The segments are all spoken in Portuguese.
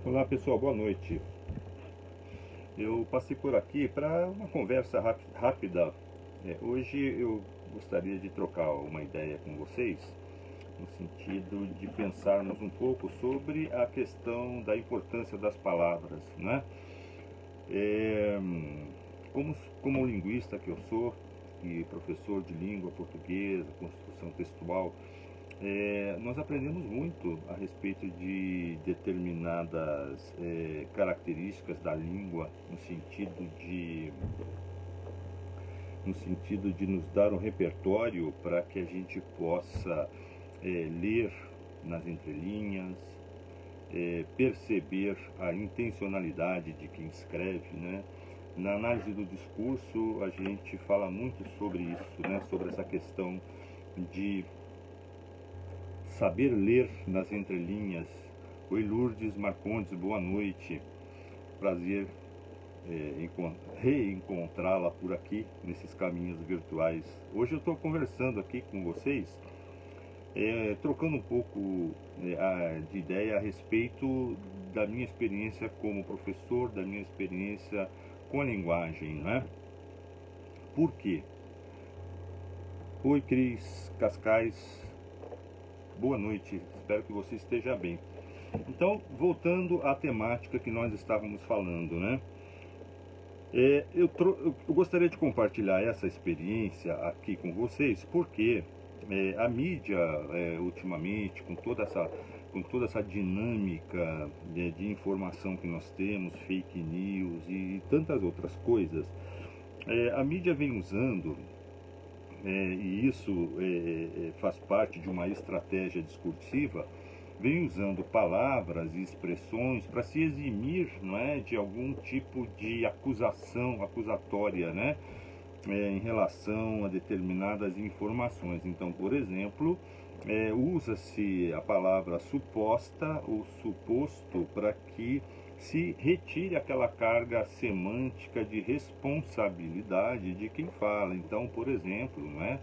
Olá pessoal, boa noite. Eu passei por aqui para uma conversa rápida. Hoje eu gostaria de trocar uma ideia com vocês, no sentido de pensarmos um pouco sobre a questão da importância das palavras, né? É, como, como linguista que eu sou e professor de língua portuguesa, construção textual, nós aprendemos muito a respeito de determinadas características da língua no sentido de nos dar um repertório para que a gente possa ler nas entrelinhas, perceber a intencionalidade de quem escreve, né? Na análise do discurso a gente fala muito sobre isso, né? Sobre essa questão de saber ler nas entrelinhas. Oi Lourdes Marcondes, boa noite. Prazer reencontrá-la por aqui, nesses caminhos virtuais. Hoje eu estou conversando aqui com vocês, trocando um pouco de ideia a respeito da minha experiência como professor, da minha experiência com a linguagem, né? Por quê? Oi Cris Cascais, boa noite, espero que você esteja bem. Então, voltando à temática que nós estávamos falando, né? Eu gostaria de compartilhar essa experiência aqui com vocês, porque a mídia, ultimamente, com toda essa dinâmica de informação que nós temos, fake news e tantas outras coisas, a mídia vem usando, e isso faz parte de uma estratégia discursiva, vem usando palavras e expressões para se eximir, não é, de algum tipo de acusação acusatória, né, em relação a determinadas informações. Então, por exemplo, usa-se a palavra suposta ou suposto para que se retire aquela carga semântica de responsabilidade de quem fala. Então, por exemplo, não é?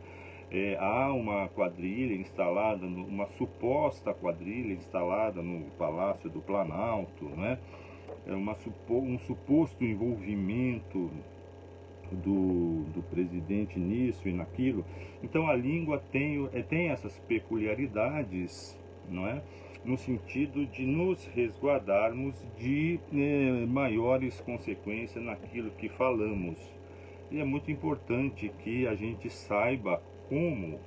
Há uma quadrilha instalada, uma suposta quadrilha instalada no Palácio do Planalto, né? Um suposto envolvimento do presidente nisso e naquilo. Então a língua tem essas peculiaridades, não é? No sentido de nos resguardarmos de maiores consequências naquilo que falamos. E é muito importante que a gente saiba como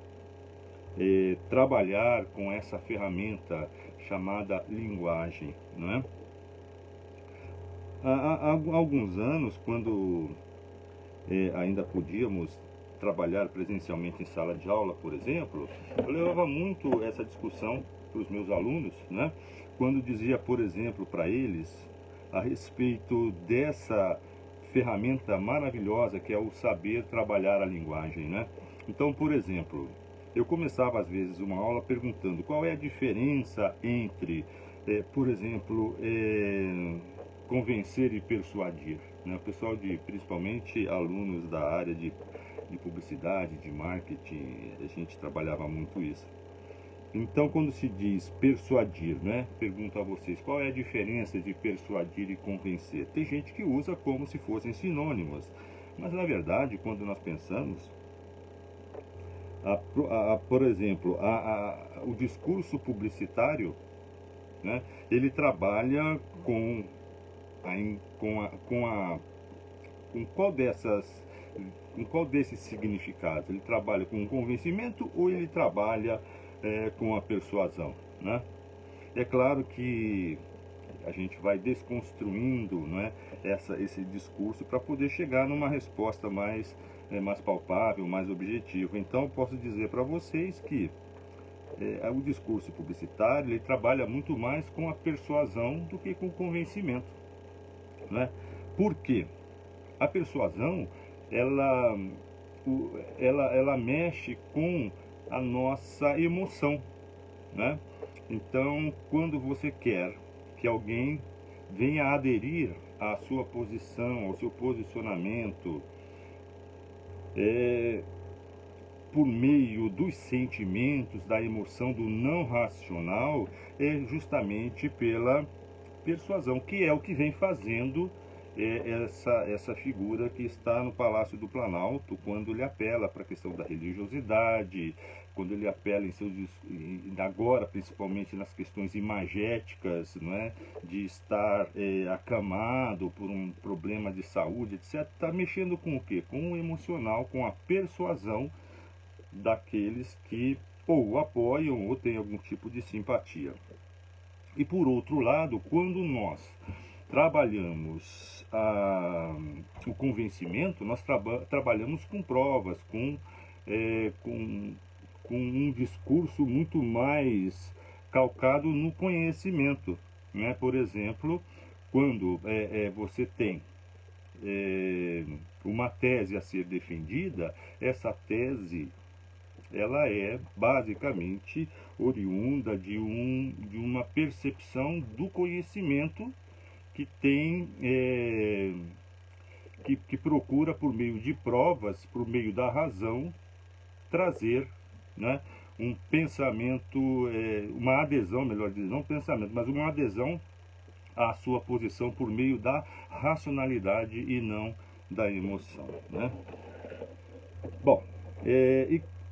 trabalhar com essa ferramenta chamada linguagem, não é? Há alguns anos, quando ainda podíamos trabalhar presencialmente em sala de aula, por exemplo, eu levava muito essa discussão para os meus alunos, né? Quando dizia, por exemplo, para eles a respeito dessa ferramenta maravilhosa que é o saber trabalhar a linguagem, né? Então, por exemplo, eu começava às vezes uma aula perguntando qual é a diferença entre, por exemplo, convencer e persuadir, né? O pessoal principalmente alunos da área de publicidade, de marketing, a gente trabalhava muito isso. Então, quando se diz persuadir, né? Pergunto a vocês, qual é a diferença de persuadir e convencer? Tem gente que usa como se fossem sinônimos, mas na verdade, quando nós pensamos, por exemplo, o discurso publicitário, né? Ele trabalha com com qual com qual desses significados? Ele trabalha com o convencimento ou ele trabalha com a persuasão, né? É claro que a gente vai desconstruindo, não é, esse discurso para poder chegar numa resposta mais palpável, mais objetiva. Então, eu posso dizer para vocês que o discurso publicitário ele trabalha muito mais com a persuasão do que com o convencimento, né? Por quê? A persuasão ela, ela mexe com a nossa emoção, né? Então, quando você quer que alguém venha aderir à sua posição, ao seu posicionamento, por meio dos sentimentos, da emoção, do não racional, é justamente persuasão, que é o que vem fazendo essa figura que está no Palácio do Planalto, quando ele apela para a questão da religiosidade, quando ele apela agora principalmente nas questões imagéticas, não é? De estar acamado por um problema de saúde, etc. Está mexendo com o quê? Com o emocional, com a persuasão daqueles que ou o apoiam ou têm algum tipo de simpatia. E por outro lado, quando nós trabalhamos o convencimento, nós trabalhamos com provas, com um discurso muito mais calcado no conhecimento, né? Por exemplo, quando você tem uma tese a ser defendida, essa tese ela é basicamente oriunda de uma percepção do conhecimento que tem que procura por meio de provas, por meio da razão, trazer, né, um pensamento, uma adesão, melhor dizendo, não um pensamento, mas uma adesão à sua posição por meio da racionalidade e não da emoção, né? Bom,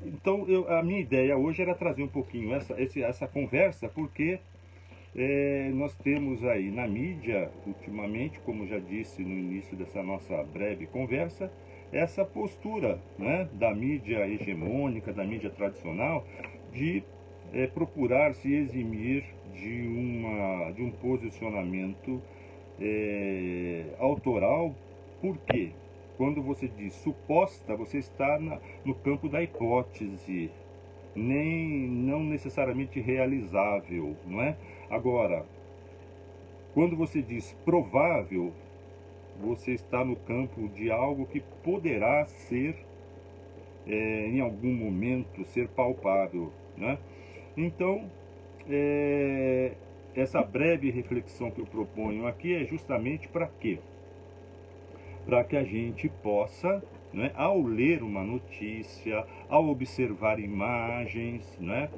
então a minha ideia hoje era trazer um pouquinho essa conversa, porque nós temos aí na mídia, ultimamente, como já disse no início dessa nossa breve conversa, essa postura, né, da mídia hegemônica, da mídia tradicional, de procurar se eximir de um posicionamento autoral. Por quê? Quando você diz suposta, você está no campo da hipótese, não necessariamente realizável, não é? Agora, quando você diz provável, você está no campo de algo que poderá ser, em algum momento, ser palpável, né? Então, essa breve reflexão que eu proponho aqui é justamente para quê? Para que a gente possa, né, ao ler uma notícia, ao observar imagens, né,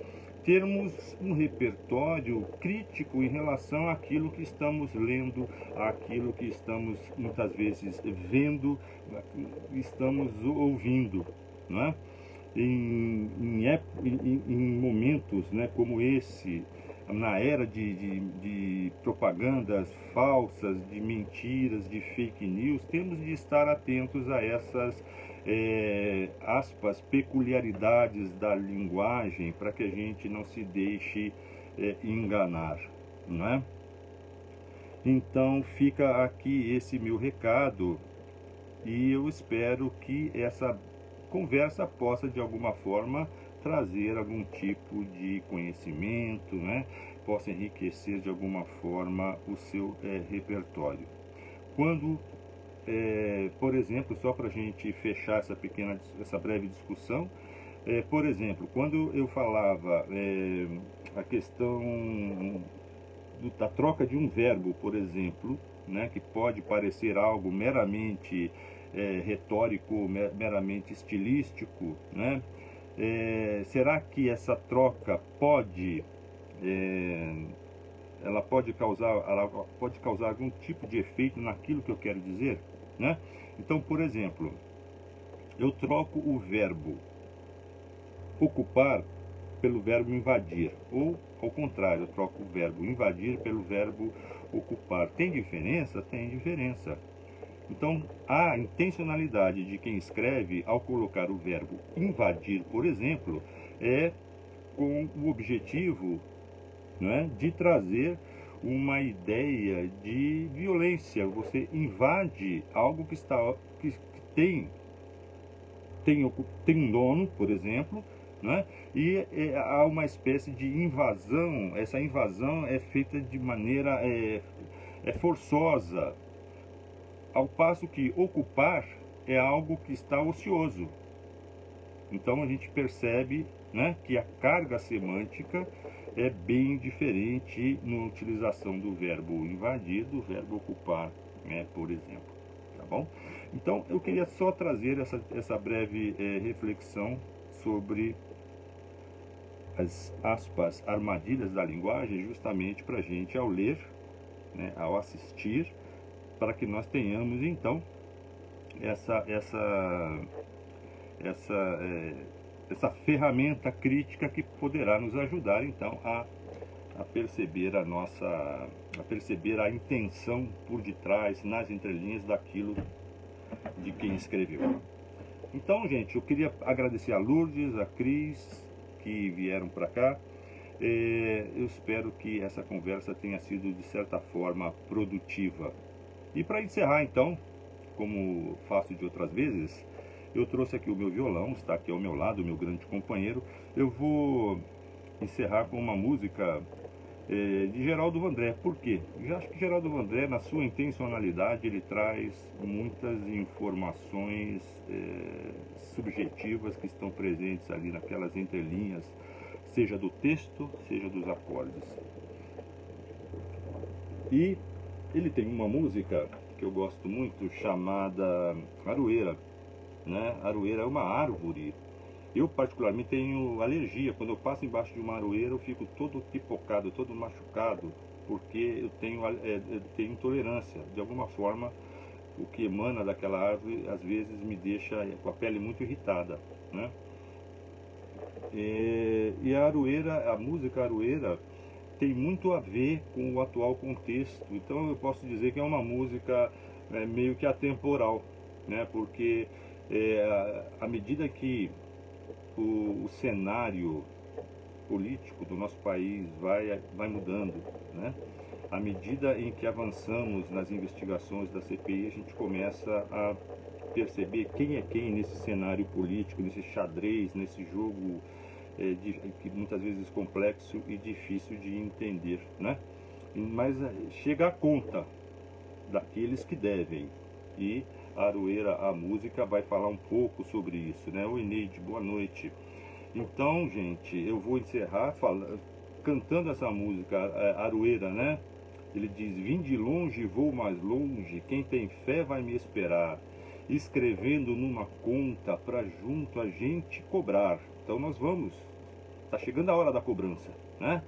termos um repertório crítico em relação àquilo que estamos lendo, àquilo que estamos muitas vezes vendo, estamos ouvindo, né? Em momentos, né, como esse, na era de propagandas falsas, de mentiras, de fake news, temos de estar atentos a essas aspas, peculiaridades da linguagem, para que a gente não se deixe enganar, não é? Então fica aqui esse meu recado, e eu espero que essa conversa possa de alguma forma trazer algum tipo de conhecimento, né? Possa enriquecer de alguma forma o seu repertório. Quando, por exemplo, só para a gente fechar essa breve discussão, por exemplo, quando eu falava a questão da troca de um verbo, por exemplo, né, que pode parecer algo meramente retórico, meramente estilístico, né? Será que essa troca ela pode causar algum tipo de efeito naquilo que eu quero dizer, né? Então, por exemplo, eu troco o verbo ocupar pelo verbo invadir, ou ao contrário, eu troco o verbo invadir pelo verbo ocupar. Tem diferença? Tem diferença. Então, a intencionalidade de quem escreve ao colocar o verbo invadir, por exemplo, é com o objetivo, né, de trazer uma ideia de violência. Você invade algo que tem um dono, por exemplo, né, e há uma espécie de invasão. Essa invasão é feita de maneira forçosa, ao passo que ocupar é algo que está ocioso. Então a gente percebe, né, que a carga semântica é bem diferente na utilização do verbo invadir do verbo ocupar, né, por exemplo. Tá bom? Então eu queria só trazer essa breve reflexão sobre as aspas, armadilhas da linguagem, justamente para a gente, ao ler né, ao assistir, para que nós tenhamos então essa ferramenta crítica que poderá nos ajudar então a perceber a perceber a intenção por detrás, nas entrelinhas daquilo de quem escreveu. Então, gente, eu queria agradecer a Lourdes, a Cris, que vieram para cá. Eu espero que essa conversa tenha sido, de certa forma, produtiva. E para encerrar, então, como faço de outras vezes, eu trouxe aqui o meu violão, está aqui ao meu lado, o meu grande companheiro. Eu vou encerrar com uma música de Geraldo Vandré. Por quê? Eu acho que Geraldo Vandré, na sua intencionalidade, ele traz muitas informações subjetivas que estão presentes ali naquelas entrelinhas, seja do texto, seja dos acordes. E ele tem uma música que eu gosto muito, chamada Aroeira, né? Aroeira é uma árvore. Eu particularmente tenho alergia. Quando eu passo embaixo de uma aroeira, eu fico todo pipocado, todo machucado, porque eu tenho intolerância. De alguma forma, o que emana daquela árvore às vezes me deixa com a pele muito irritada, né? E a aroeira, a música Aroeira, tem muito a ver com o atual contexto. Então eu posso dizer que é uma música meio que atemporal, né? Porque à medida que o cenário político do nosso país vai mudando, né? À medida em que avançamos nas investigações da CPI, a gente começa a perceber quem é quem nesse cenário político, nesse xadrez, nesse jogo que muitas vezes complexo e difícil de entender, né? Mas chega a conta daqueles que devem. E a Aroeira, a música, vai falar um pouco sobre isso, né? Oi, Neide, boa noite. Então, gente, eu vou encerrar cantando essa música, Aroeira, né? Ele diz: vim de longe, vou mais longe, quem tem fé vai me esperar, escrevendo numa conta pra junto a gente cobrar. Então nós vamos, tá chegando a hora da cobrança, né?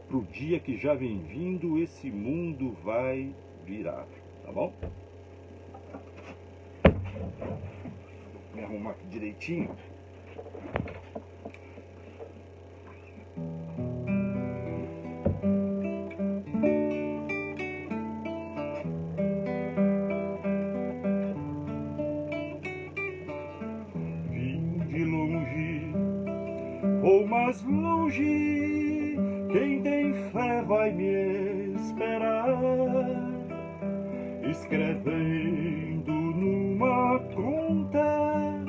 Pro dia que já vem vindo, esse mundo vai virar, tá bom? Me arrumar aqui direitinho. Vim de longe, vou mais longe, quem tem fé vai me esperar, escrevendo numa conta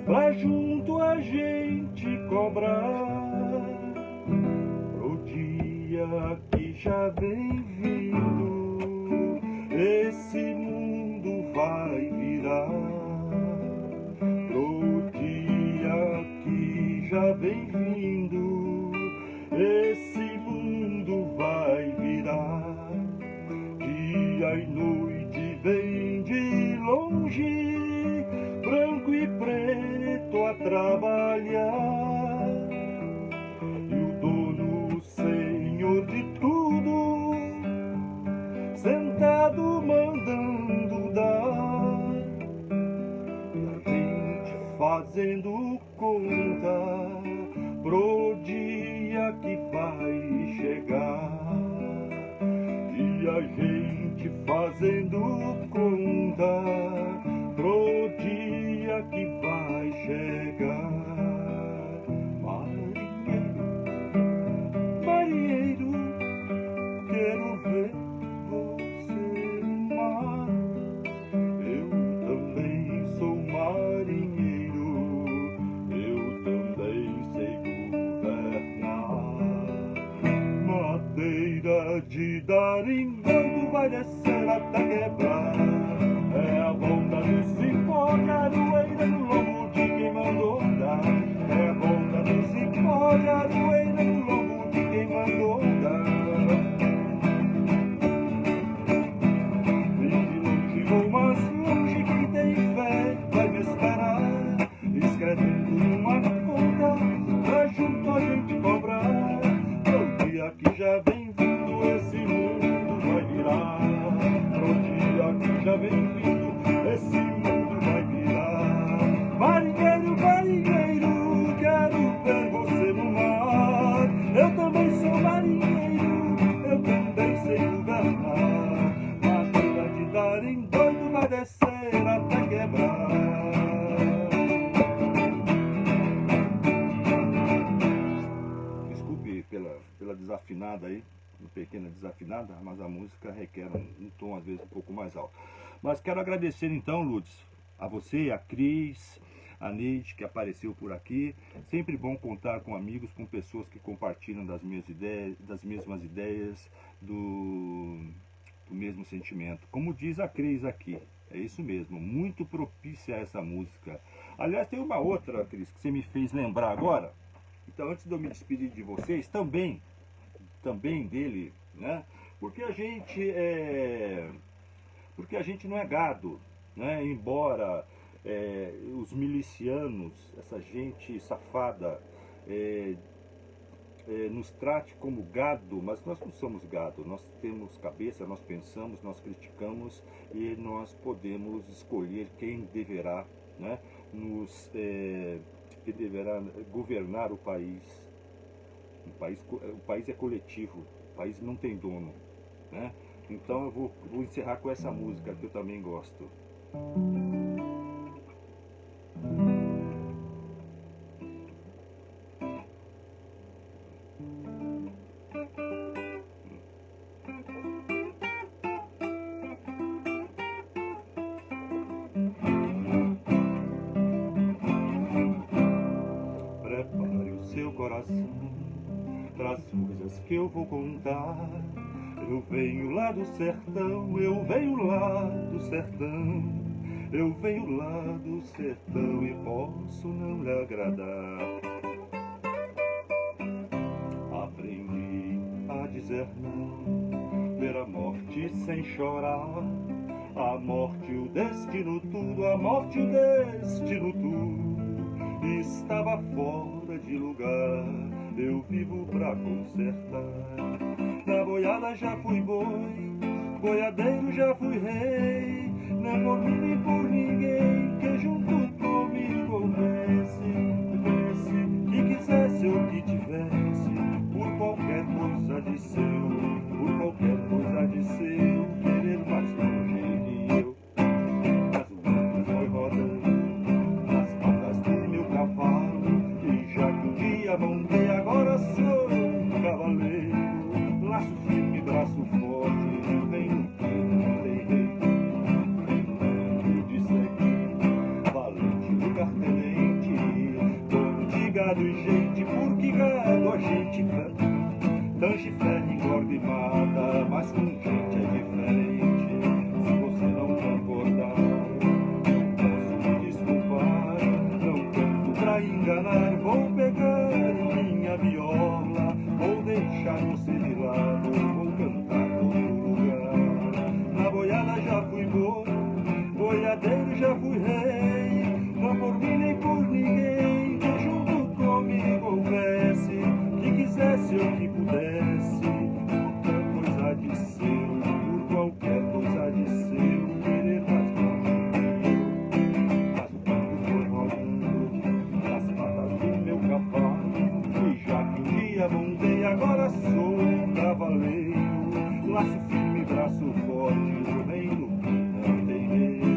pra junto a gente cobrar, pro dia que já vem vindo, esse mundo vai virar, pro dia que já vem vindo, esse mundo vai virar. Dia e noite vem de longe, branco e preto a trabalhar, e o dono, o senhor de tudo, sentado mandando dar, e a gente fazendo conta pro dia que vai chegar, e a gente fazendo conta pro dia que vai chegar. Marinheiro, marinheiro, quero ver você no mar. Eu também sou marinheiro, eu também sei governar. Madeira de dar em bando vai descer até quebrar. É a volta do cipó na aroeira, no lombo de quem mandou dar. É a volta do cipó na aroeira, no lombo de quem mandou dar. Vim de longe, vou mais longe, quem tem fé vai me esperar, escrevendo numa conta pra junto a gente cobrar, pro dia que já vem vindo, esse mundo desafinada aí, uma pequena desafinada, mas a música requer um tom às vezes um pouco mais alto. Mas quero agradecer então, Lourdes, a você, a Cris, a Neide, que apareceu por aqui. Sempre bom contar com amigos, com pessoas que compartilham das mesmas ideias, do mesmo sentimento. Como diz a Cris aqui, é isso mesmo, muito propícia a essa música. Aliás, tem uma outra, Cris, que você me fez lembrar agora. Então, antes de eu me despedir de vocês, também dele, né? Porque a gente não é gado, né? Embora os milicianos, essa gente safada, nos trate como gado, mas nós não somos gado, nós temos cabeça, nós pensamos, nós criticamos e nós podemos escolher quem deverá, né, que deverá governar o país. O país é coletivo, o país não tem dono, né? Então eu vou encerrar com essa música que eu também gosto. Prepare o seu coração para as coisas que eu vou contar. Eu venho lá do sertão, eu venho lá do sertão, eu venho lá do sertão e posso não lhe agradar. Aprendi a dizer não, ver a morte sem chorar. A morte, o destino tudo, a morte, o destino tudo estava fora de lugar, eu vivo pra consertar. Na boiada já fui boi, boiadeiro já fui rei, não por mim nem por ninguém, que junto comigo houvesse, que quisesse ou que tivesse, por qualquer coisa de seu, por qualquer coisa de seu, querer mais longe que eu. Mas o mundo foi rodando nas patas do meu cavalo, e já que um dia montei, agora sou um cavaleiro. Laço firme, braço forte, vem no que não tem rei. Lembrando de seguir, valente, lugar tenente, dono de gado e gente, porque gado a gente tange, ferro, engorda e mata, mas com gente é diferente. Se você não concordar, não posso me desculpar, não canto pra enganar, vou pegar minha viola, vou deixar você de lado, vou cantar em outro lugar. Na boiada já fui boi, boiadeiro já fui rei, não por mim nem por ninguém, que junto comigo houvesse, que quisesse ou que pudesse, qualquer coisa de seu, por qualquer coisa de seu, querer mais longe que eu. Mas o tempo foi rolando nas patas do meu cavalo, e já que um dia montei, agora sou um cavaleiro. Laço firme, braço forte, do reino que não tem medo.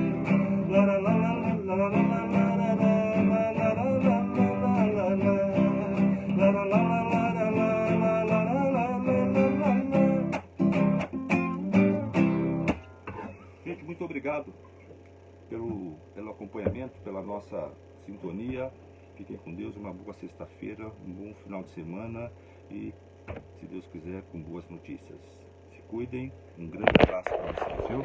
La la la la la la la la la. Gente, muito obrigado pelo acompanhamento, pela nossa sintonia. Fiquem com Deus, uma boa sexta-feira, um bom final de semana e, se Deus quiser, com boas notícias. Se cuidem, um grande abraço para vocês, viu?